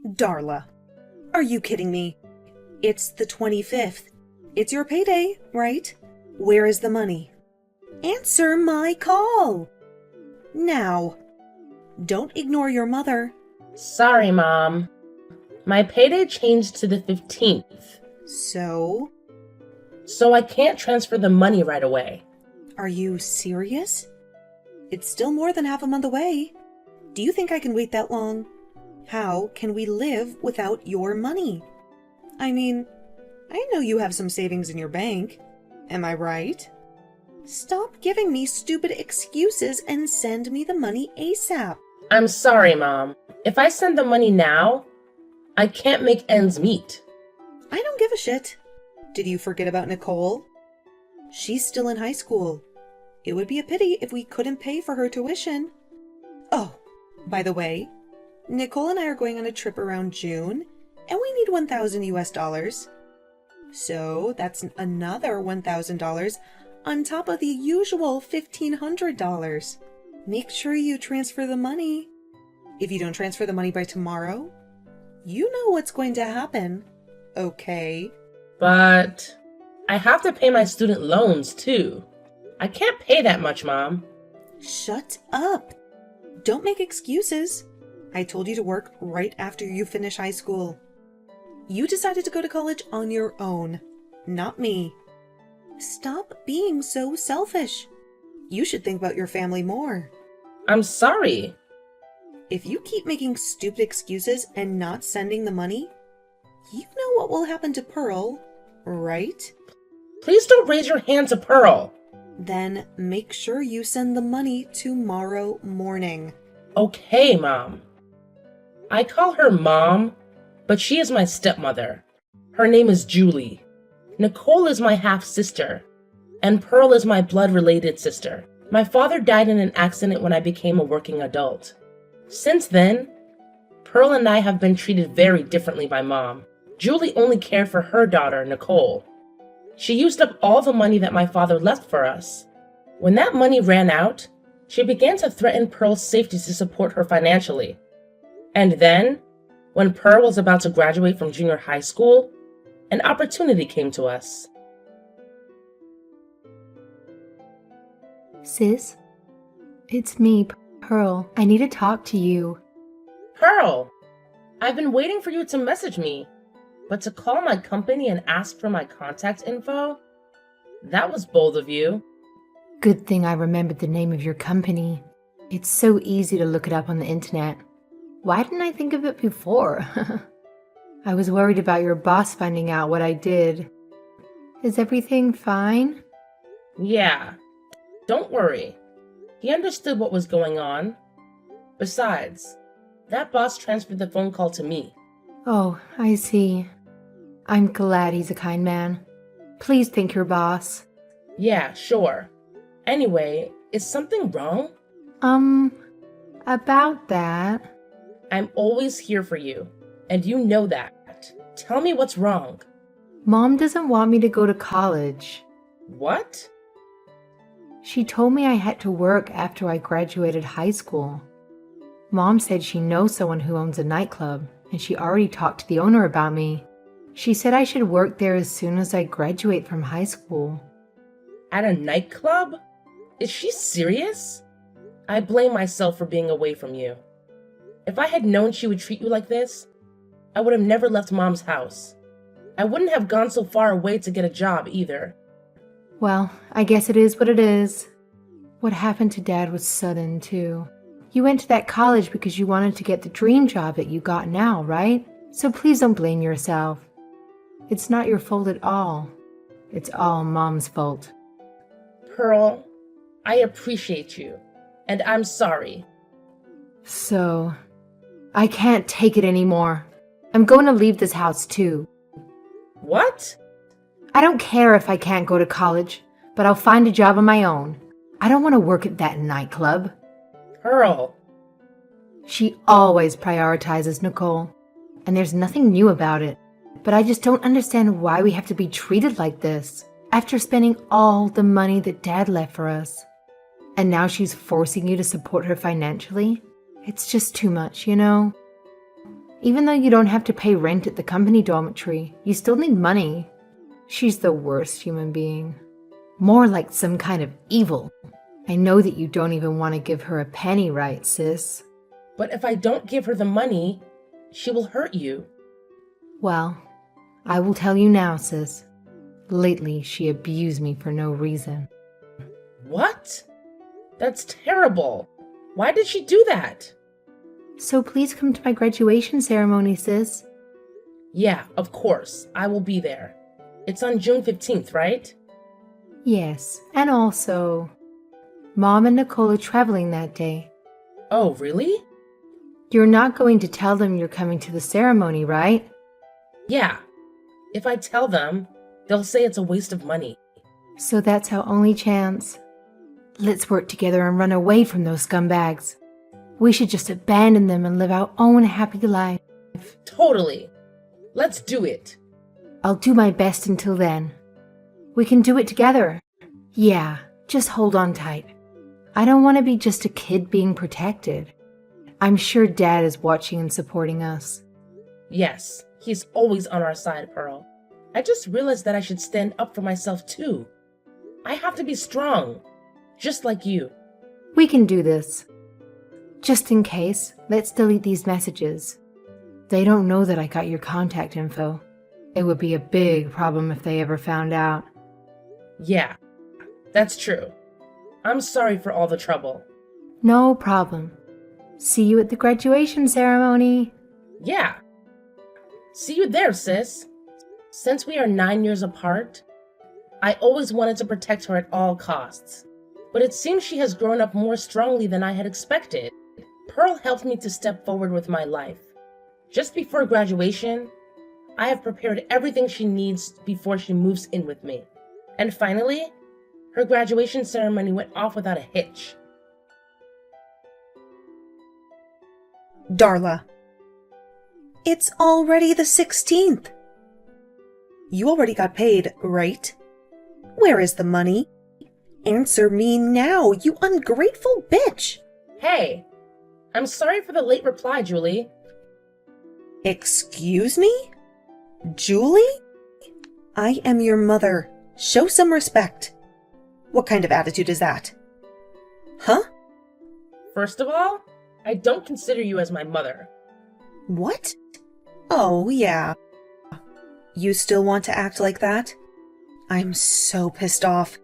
Darla, are you kidding me? It's the 25th. It's your payday, right? Where is the money? Answer my call! Now. Don't ignore your mother. Sorry, Mom. My payday changed to the 15th. So? So I can't transfer the money right away. Are you serious? It's still more than half a month away. Do you think I can wait that long? How can we live without your money? I mean, I know you have some savings in your bank. Am I right? Stop giving me stupid excuses and send me the money ASAP. I'm sorry, Mom. If I send the money now, I can't make ends meet. I don't give a shit. Did you forget about Nicole? She's still in high school. It would be a pity if we couldn't pay for her tuition. Oh, by the way, Nicole and I are going on a trip around June, and we need $1,000 US. So that's another $1,000 on top of the usual $1,500. Make sure you transfer the money. If you don't transfer the money by tomorrow, you know what's going to happen, okay? But I have to pay my student loans, too. I can't pay that much, Mom. Shut up. Don't make excuses. I told you to work right after you finish high school. You decided to go to college on your own, not me. Stop being so selfish. You should think about your family more. I'm sorry. If you keep making stupid excuses and not sending the money, you know what will happen to Pearl, right? Please don't raise your hand to Pearl. Then make sure you send the money tomorrow morning. Okay, Mom. I call her Mom, but she is my stepmother. Her name is Julie. Nicole is my half-sister, and Pearl is my blood-related sister. My father died in an accident when I became a working adult. Since then, Pearl and I have been treated very differently by Mom. Julie only cared for her daughter, Nicole. She used up all the money that my father left for us. When that money ran out, she began to threaten Pearl's safety to support her financially. And then, when Pearl was about to graduate from junior high school, an opportunity came to us. Sis, it's me, Pearl. I need to talk to you. Pearl, I've been waiting for you to message me, but to call my company and ask for my contact info? That was bold of you. Good thing I remembered the name of your company. It's so easy to look it up on the internet. Why didn't I think of it before? I was worried about your boss finding out what I did. Is everything fine? Yeah, don't worry. He understood what was going on. Besides, that boss transferred the phone call to me. Oh, I see. I'm glad he's a kind man. Please thank your boss. Yeah, sure. Anyway, is something wrong? About that. I'm always here for you, and you know that. Tell me what's wrong. Mom doesn't want me to go to college. What? She told me I had to work after I graduated high school. Mom said she knows someone who owns a nightclub, and she already talked to the owner about me. She said I should work there as soon as I graduate from high school. At a nightclub? Is she serious? I blame myself for being away from you. If I had known she would treat you like this, I would have never left Mom's house. I wouldn't have gone so far away to get a job either. Well, I guess it is what it is. What happened to Dad was sudden, too. You went to that college because you wanted to get the dream job that you got now, right? So please don't blame yourself. It's not your fault at all. It's all Mom's fault. Pearl, I appreciate you, and I'm sorry. So, I can't take it anymore. I'm going to leave this house too. What? I don't care if I can't go to college, but I'll find a job on my own. I don't want to work at that nightclub. Pearl. She always prioritizes Nicole, and there's nothing new about it. But I just don't understand why we have to be treated like this after spending all the money that Dad left for us. And now she's forcing you to support her financially? It's just too much, you know? Even though you don't have to pay rent at the company dormitory, you still need money. She's the worst human being. More like some kind of evil. I know that you don't even want to give her a penny, right, sis? But if I don't give her the money, she will hurt you. Well, I will tell you now, sis. Lately, she abused me for no reason. What? That's terrible. Why did she do that? So please come to my graduation ceremony, sis. Yeah, of course. I will be there. It's on June 15th, right? Yes, and also, Mom and Nicole are traveling that day. Oh, really? You're not going to tell them you're coming to the ceremony, right? Yeah. If I tell them, they'll say it's a waste of money. So that's our only chance. Let's work together and run away from those scumbags. We should just abandon them and live our own happy life. Totally. Let's do it. I'll do my best until then. We can do it together. Yeah, just hold on tight. I don't want to be just a kid being protected. I'm sure Dad is watching and supporting us. Yes, he's always on our side, Pearl. I just realized that I should stand up for myself too. I have to be strong, just like you. We can do this. Just in case, let's delete these messages. They don't know that I got your contact info. It would be a big problem if they ever found out. Yeah, that's true. I'm sorry for all the trouble. No problem. See you at the graduation ceremony. Yeah. See you there, sis. Since we are 9 years apart, I always wanted to protect her at all costs. But it seems she has grown up more strongly than I had expected. Pearl helped me to step forward with my life. Just before graduation, I have prepared everything she needs before she moves in with me. And finally, her graduation ceremony went off without a hitch. Darla, it's already the 16th. You already got paid, right? Where is the money? Answer me now, you ungrateful bitch! Hey, I'm sorry for the late reply, Julie. Excuse me? Julie? I am your mother. Show some respect. What kind of attitude is that? Huh? First of all, I don't consider you as my mother. What? Oh, yeah. You still want to act like that? I'm so pissed off.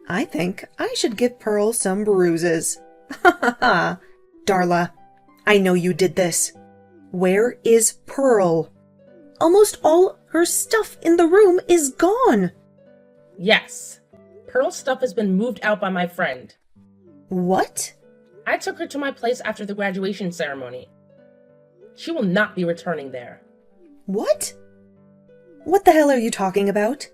I think I should give Pearl some bruises. Ha ha ha. Darla, I know you did this. Where is Pearl? Almost all her stuff in the room is gone. Yes. Pearl's stuff has been moved out by my friend. What? I took her to my place after the graduation ceremony. She will not be returning there. What? What the hell are you talking about?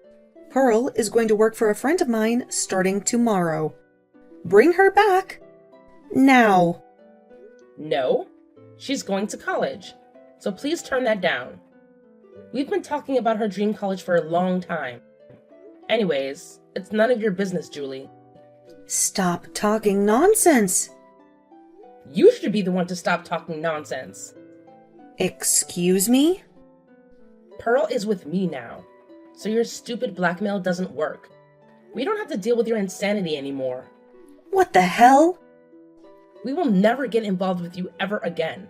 Pearl is going to work for a friend of mine starting tomorrow. Bring her back. Now. No, she's going to college, so please turn that down. We've been talking about her dream college for a long time. Anyways, it's none of your business, Julie. Stop talking nonsense. You should be the one to stop talking nonsense. Excuse me? Pearl is with me now, so your stupid blackmail doesn't work. We don't have to deal with your insanity anymore. What the hell? We will never get involved with you ever again.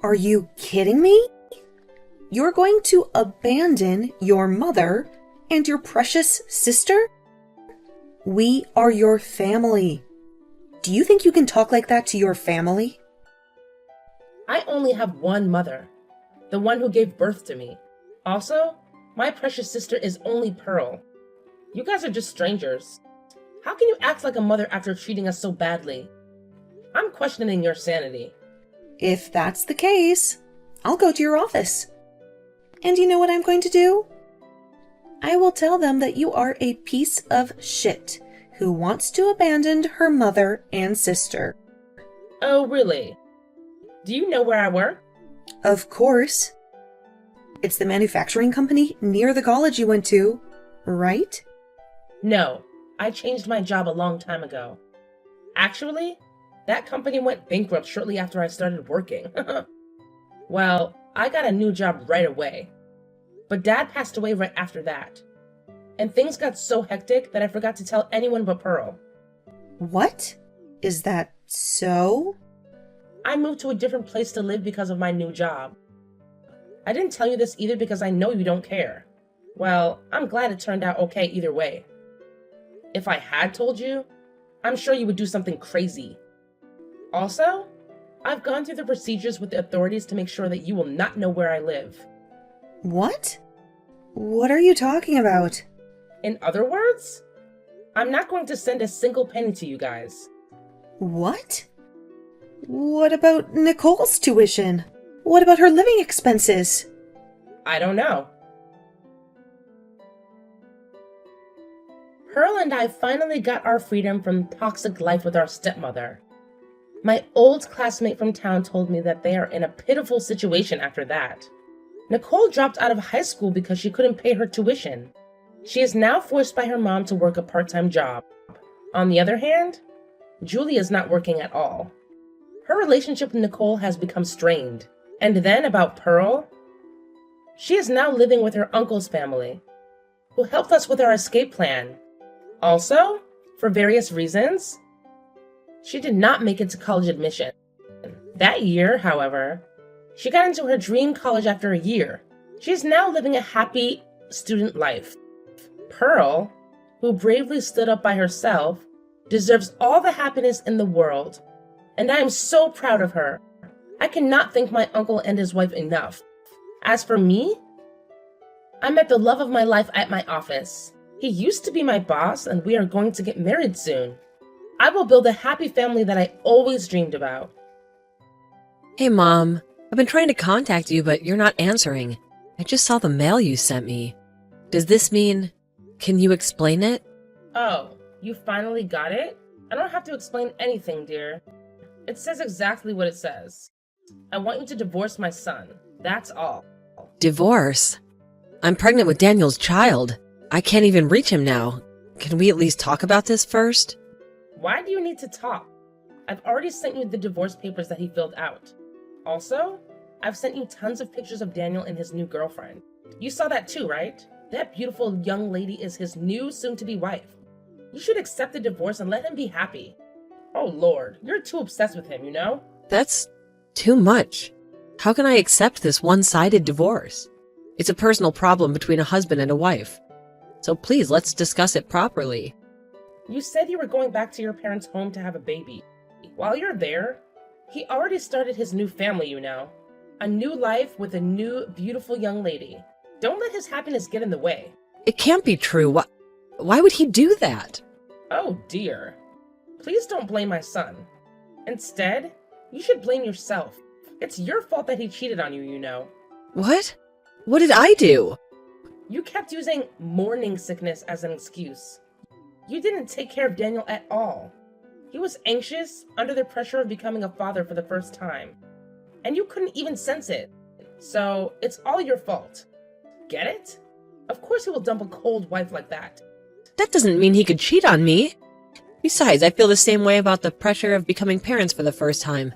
Are you kidding me? You're going to abandon your mother and your precious sister? We are your family. Do you think you can talk like that to your family? I only have one mother, the one who gave birth to me. Also, my precious sister is only Pearl. You guys are just strangers. How can you act like a mother after treating us so badly? I'm questioning your sanity. If that's the case, I'll go to your office. And you know what I'm going to do? I will tell them that you are a piece of shit who wants to abandon her mother and sister. Oh, really? Do you know where I work? Of course. It's the manufacturing company near the college you went to, right? No, I changed my job a long time ago. Actually, that company went bankrupt shortly after I started working. Well, I got a new job right away. But Dad passed away right after that. And things got so hectic that I forgot to tell anyone but Pearl. What? Is that so? I moved to a different place to live because of my new job. I didn't tell you this either because I know you don't care. Well, I'm glad it turned out okay either way. If I had told you, I'm sure you would do something crazy. Also, I've gone through the procedures with the authorities to make sure that you will not know where I live. What? What are you talking about? In other words, I'm not going to send a single penny to you guys. What? What about Nicole's tuition? What about her living expenses? I don't know. Pearl and I finally got our freedom from toxic life with our stepmother. My old classmate from town told me that they are in a pitiful situation after that. Nicole dropped out of high school because she couldn't pay her tuition. She is now forced by her mom to work a part-time job. On the other hand, Julie is not working at all. Her relationship with Nicole has become strained. And then about Pearl, she is now living with her uncle's family, who helped us with our escape plan. Also, for various reasons, she did not make it to college admission. That year, however, she got into her dream college after a year. She is now living a happy student life. Pearl, who bravely stood up by herself, deserves all the happiness in the world, and I am so proud of her. I cannot thank my uncle and his wife enough. As for me, I met the love of my life at my office. He used to be my boss, and we are going to get married soon. I will build a happy family that I always dreamed about. Hey, Mom. I've been trying to contact you, but you're not answering. I just saw the mail you sent me. Does this mean... Can you explain it? Oh, you finally got it? I don't have to explain anything, dear. It says exactly what it says. I want you to divorce my son. That's all. Divorce? I'm pregnant with Daniel's child. I can't even reach him now. Can we at least talk about this first? Why do you need to talk? I've already sent you the divorce papers that he filled out. Also, I've sent you tons of pictures of Daniel and his new girlfriend. You saw that too, right? That beautiful young lady is his new soon-to-be wife. You should accept the divorce and let him be happy. Oh Lord, you're too obsessed with him, you know? That's too much. How can I accept this one-sided divorce? It's a personal problem between a husband and a wife. So please, let's discuss it properly. You said you were going back to your parents' home to have a baby. While you're there, he already started his new family, you know. A new life with a new, beautiful young lady. Don't let his happiness get in the way. It can't be true. Why would he do that? Oh dear. Please don't blame my son. Instead, you should blame yourself. It's your fault that he cheated on you, you know. What? What did I do? You kept using morning sickness as an excuse. You didn't take care of Daniel at all. He was anxious, under the pressure of becoming a father for the first time. And you couldn't even sense it. So, it's all your fault. Get it? Of course he will dump a cold wife like that. That doesn't mean he could cheat on me. Besides, I feel the same way about the pressure of becoming parents for the first time.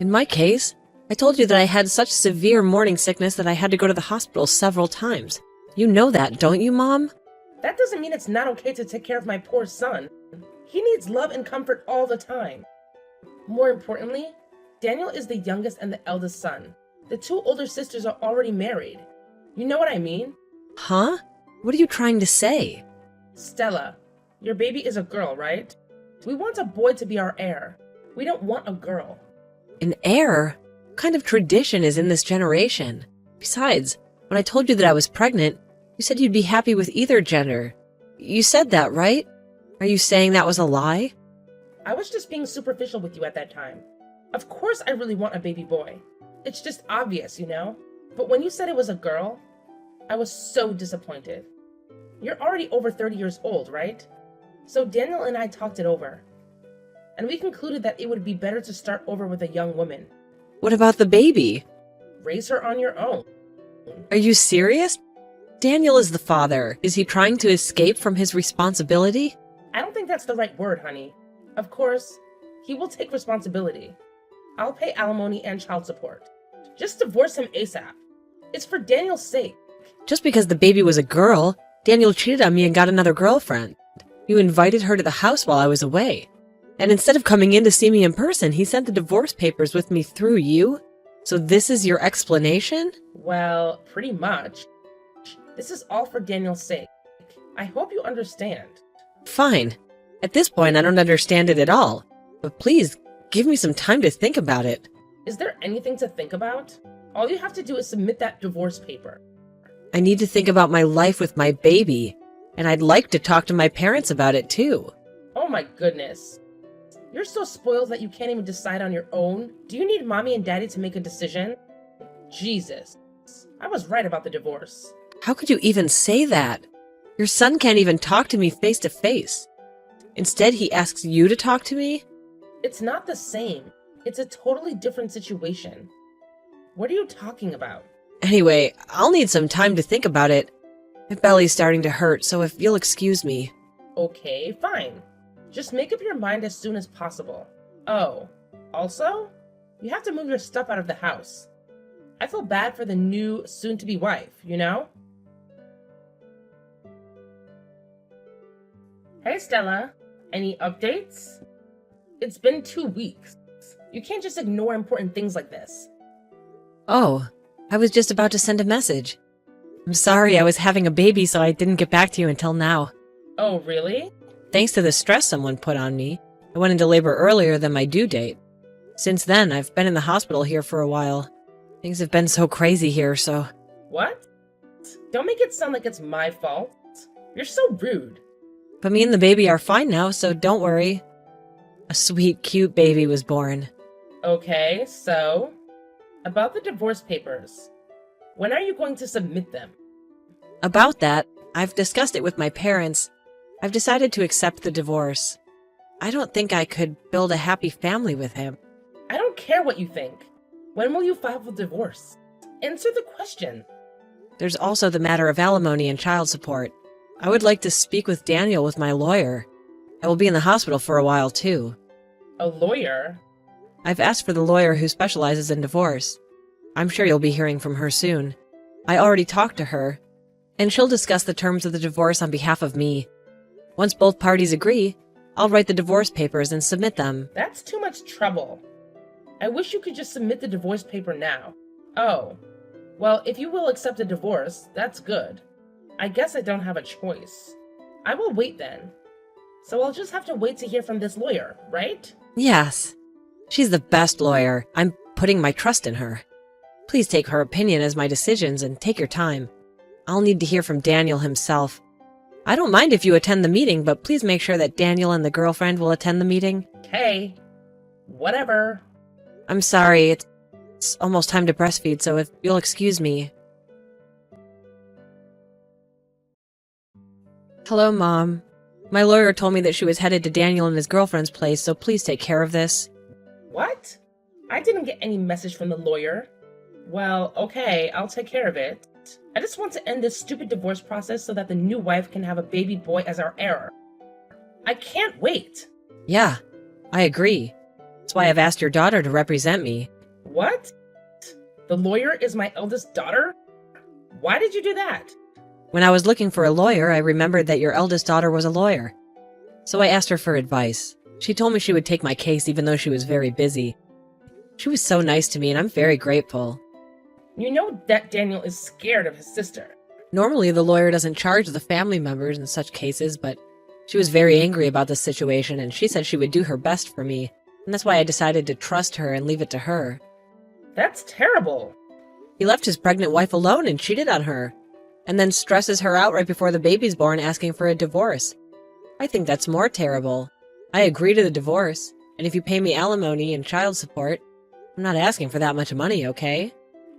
In my case, I told you that I had such severe morning sickness that I had to go to the hospital several times. You know that, don't you, Mom? That doesn't mean it's not okay to take care of my poor son. He needs love and comfort all the time. More importantly, Daniel is the youngest and the eldest son. The two older sisters are already married. You know what I mean? Huh? What are you trying to say? Stella, your baby is a girl, right? We want a boy to be our heir. We don't want a girl. An heir? What kind of tradition is in this generation? Besides, when I told you that I was pregnant, you said you'd be happy with either gender. You said that, right? Are you saying that was a lie? I was just being superficial with you at that time. Of course I really want a baby boy. It's just obvious, you know? But when you said it was a girl, I was so disappointed. You're already over 30 years old, right? So Daniel and I talked it over. And we concluded that it would be better to start over with a young woman. What about the baby? Raise her on your own. Are you serious? Daniel is the father. Is he trying to escape from his responsibility? I don't think that's the right word, honey. Of course, he will take responsibility. I'll pay alimony and child support. Just divorce him ASAP. It's for Daniel's sake. Just because the baby was a girl, Daniel cheated on me and got another girlfriend. You invited her to the house while I was away. And instead of coming in to see me in person, he sent the divorce papers with me through you? So this is your explanation? Well, pretty much. This is all for Daniel's sake. I hope you understand. Fine. At this point, I don't understand it at all. But please, give me some time to think about it. Is there anything to think about? All you have to do is submit that divorce paper. I need to think about my life with my baby. And I'd like to talk to my parents about it too. Oh my goodness. You're so spoiled that you can't even decide on your own? Do you need mommy and daddy to make a decision? Jesus. I was right about the divorce. How could you even say that? Your son can't even talk to me face to face. Instead, he asks you to talk to me? It's not the same. It's a totally different situation. What are you talking about? Anyway, I'll need some time to think about it. My belly's starting to hurt, so if you'll excuse me. Okay, fine. Just make up your mind as soon as possible. Oh, also, you have to move your stuff out of the house. I feel bad for the new, soon-to-be wife, you know? Hey, Stella. Any updates? It's been 2 weeks. You can't just ignore important things like this. Oh, I was just about to send a message. I'm sorry, I was having a baby, so I didn't get back to you until now. Oh, really? Thanks to the stress someone put on me, I went into labor earlier than my due date. Since then, I've been in the hospital here for a while. Things have been so crazy here, so... What? Don't make it sound like it's my fault. You're so rude. But me and the baby are fine now, so don't worry. A sweet, cute baby was born. Okay, so... About the divorce papers. When are you going to submit them? About that, I've discussed it with my parents. I've decided to accept the divorce. I don't think I could build a happy family with him. I don't care what you think. When will you file for divorce? Answer the question. There's also the matter of alimony and child support. I would like to speak with Daniel with my lawyer. I will be in the hospital for a while, too. A lawyer? I've asked for the lawyer who specializes in divorce. I'm sure you'll be hearing from her soon. I already talked to her, and she'll discuss the terms of the divorce on behalf of me. Once both parties agree, I'll write the divorce papers and submit them. That's too much trouble. I wish you could just submit the divorce paper now. Oh, well, if you will accept a divorce, that's good. I guess I don't have a choice. I will wait then. So I'll just have to wait to hear from this lawyer, right? Yes. She's the best lawyer. I'm putting my trust in her. Please take her opinion as my decisions and take your time. I'll need to hear from Daniel himself. I don't mind if you attend the meeting, but please make sure that Daniel and the girlfriend will attend the meeting. Okay. Whatever. I'm sorry, it's almost time to breastfeed, so if you'll excuse me. Hello, Mom. My lawyer told me that she was headed to Daniel and his girlfriend's place, so please take care of this. What? I didn't get any message from the lawyer. Well, okay, I'll take care of it. I just want to end this stupid divorce process so that the new wife can have a baby boy as our heir. I can't wait. Yeah, I agree. That's why I've asked your daughter to represent me. What? The lawyer is my eldest daughter? Why did you do that? When I was looking for a lawyer, I remembered that your eldest daughter was a lawyer. So I asked her for advice. She told me she would take my case even though she was very busy. She was so nice to me, and I'm very grateful. You know that Daniel is scared of his sister. Normally, the lawyer doesn't charge the family members in such cases, but she was very angry about the situation, and she said she would do her best for me, and that's why I decided to trust her and leave it to her. That's terrible. He left his pregnant wife alone and cheated on her, and then stresses her out right before the baby's born asking for a divorce. I think that's more terrible. I agree to the divorce, and if you pay me alimony and child support, I'm not asking for that much money, okay?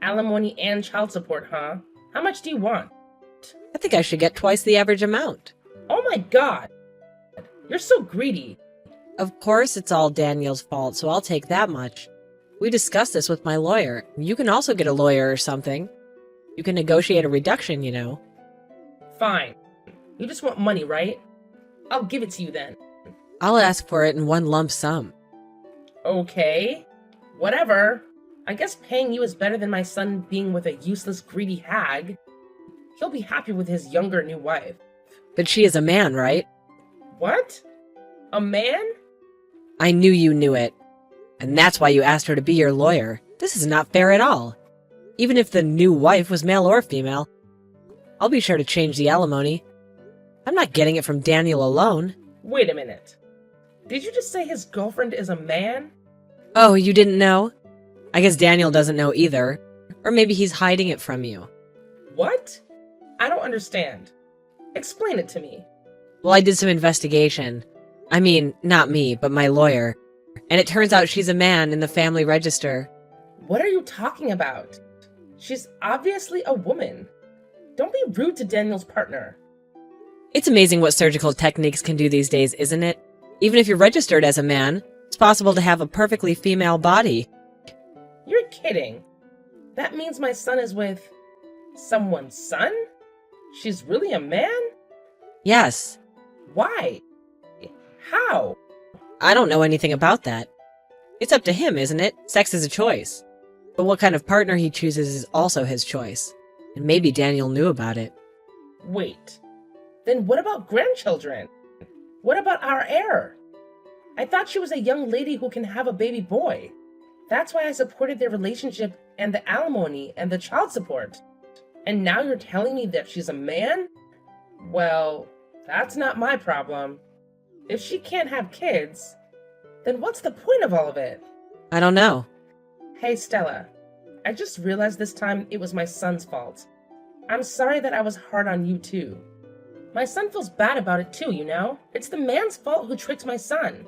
Alimony and child support, huh? How much do you want? I think I should get twice the average amount. Oh my god! You're so greedy. Of course it's all Daniel's fault, so I'll take that much. We discussed this with my lawyer. You can also get a lawyer or something. You can negotiate a reduction, you know. Fine. You just want money, right? I'll give it to you then. I'll ask for it in one lump sum. Okay. Whatever. I guess paying you is better than my son being with a useless, greedy hag. He'll be happy with his younger new wife. But she is a man, right? What? A man? I knew you knew it. And that's why you asked her to be your lawyer. This is not fair at all. Even if the new wife was male or female, I'll be sure to change the alimony. I'm not getting it from Daniel alone. Wait a minute. Did you just say his girlfriend is a man? Oh, you didn't know? I guess Daniel doesn't know either. Or maybe he's hiding it from you. What? I don't understand. Explain it to me. Well, I did some investigation. I mean, not me, but my lawyer. And it turns out she's a man in the family register. What are you talking about? She's obviously a woman. Don't be rude to Daniel's partner. It's amazing what surgical techniques can do these days, isn't it? Even if you're registered as a man, it's possible to have a perfectly female body. You're kidding. That means my son is with someone's son? She's really a man? Yes. Why? How? I don't know anything about that. It's up to him, isn't it? Sex is a choice. But what kind of partner he chooses is also his choice. And maybe Daniel knew about it. Wait. Then what about grandchildren? What about our heir? I thought she was a young lady who can have a baby boy. That's why I supported their relationship and the alimony and the child support. And now you're telling me that she's a man? Well, that's not my problem. If she can't have kids, then what's the point of all of it? I don't know. Hey, Stella. I just realized this time it was my son's fault. I'm sorry that I was hard on you too. My son feels bad about it too, you know? It's the man's fault who tricked my son.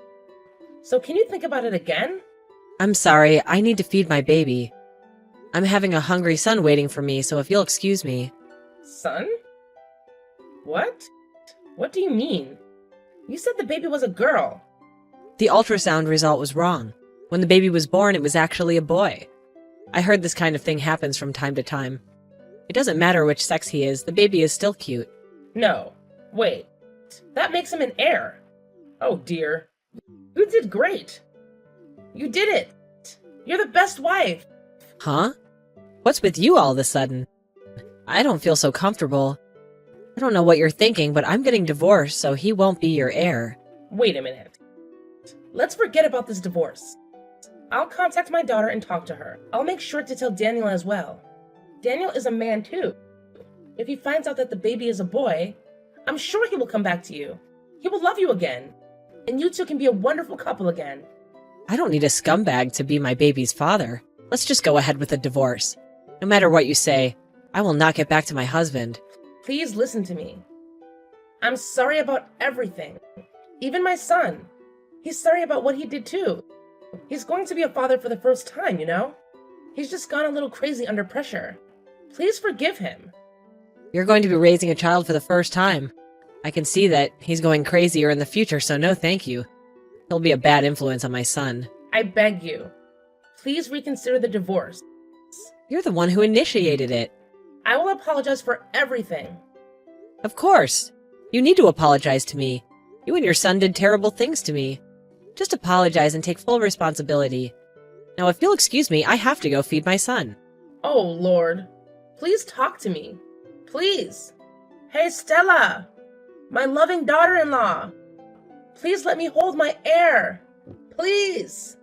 So can you think about it again? I'm sorry, I need to feed my baby. I'm having a hungry son waiting for me, so if you'll excuse me. Son? What? What do you mean? You said the baby was a girl. The ultrasound result was wrong. When the baby was born, it was actually a boy. I heard this kind of thing happens from time to time. It doesn't matter which sex he is, the baby is still cute. No. Wait. That makes him an heir. Oh dear. You did great. You did it. You're the best wife. Huh? What's with you all of a sudden? I don't feel so comfortable. I don't know what you're thinking, but I'm getting divorced, so he won't be your heir. Wait a minute. Let's forget about this divorce. I'll contact my daughter and talk to her. I'll make sure to tell Daniel as well. Daniel is a man too. If he finds out that the baby is a boy, I'm sure he will come back to you. He will love you again. And you two can be a wonderful couple again. I don't need a scumbag to be my baby's father. Let's just go ahead with the divorce. No matter what you say, I will not get back to my husband. Please listen to me. I'm sorry about everything. Even my son. He's sorry about what he did too. He's going to be a father for the first time, you know? He's just gone a little crazy under pressure. Please forgive him. You're going to be raising a child for the first time. I can see that he's going crazier in the future, so no thank you. He'll be a bad influence on my son. I beg you. Please reconsider the divorce. You're the one who initiated it. I will apologize for everything. Of course. You need to apologize to me. You and your son did terrible things to me. Just apologize and take full responsibility. Now, if you'll excuse me, I have to go feed my son. Oh, Lord. Please talk to me. Please. Hey, Stella. My loving daughter-in-law. Please let me hold my heir. Please.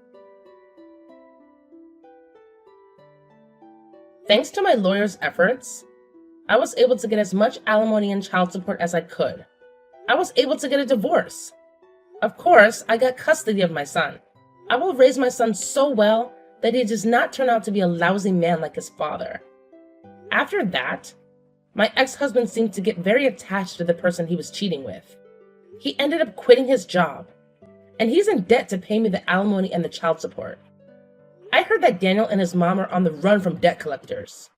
Thanks to my lawyer's efforts, I was able to get as much alimony and child support as I could. I was able to get a divorce. Of course, I got custody of my son. I will raise my son so well that he does not turn out to be a lousy man like his father. After that, my ex-husband seemed to get very attached to the person he was cheating with. He ended up quitting his job, and he's in debt to pay me the alimony and the child support. I heard that Daniel and his mom are on the run from debt collectors.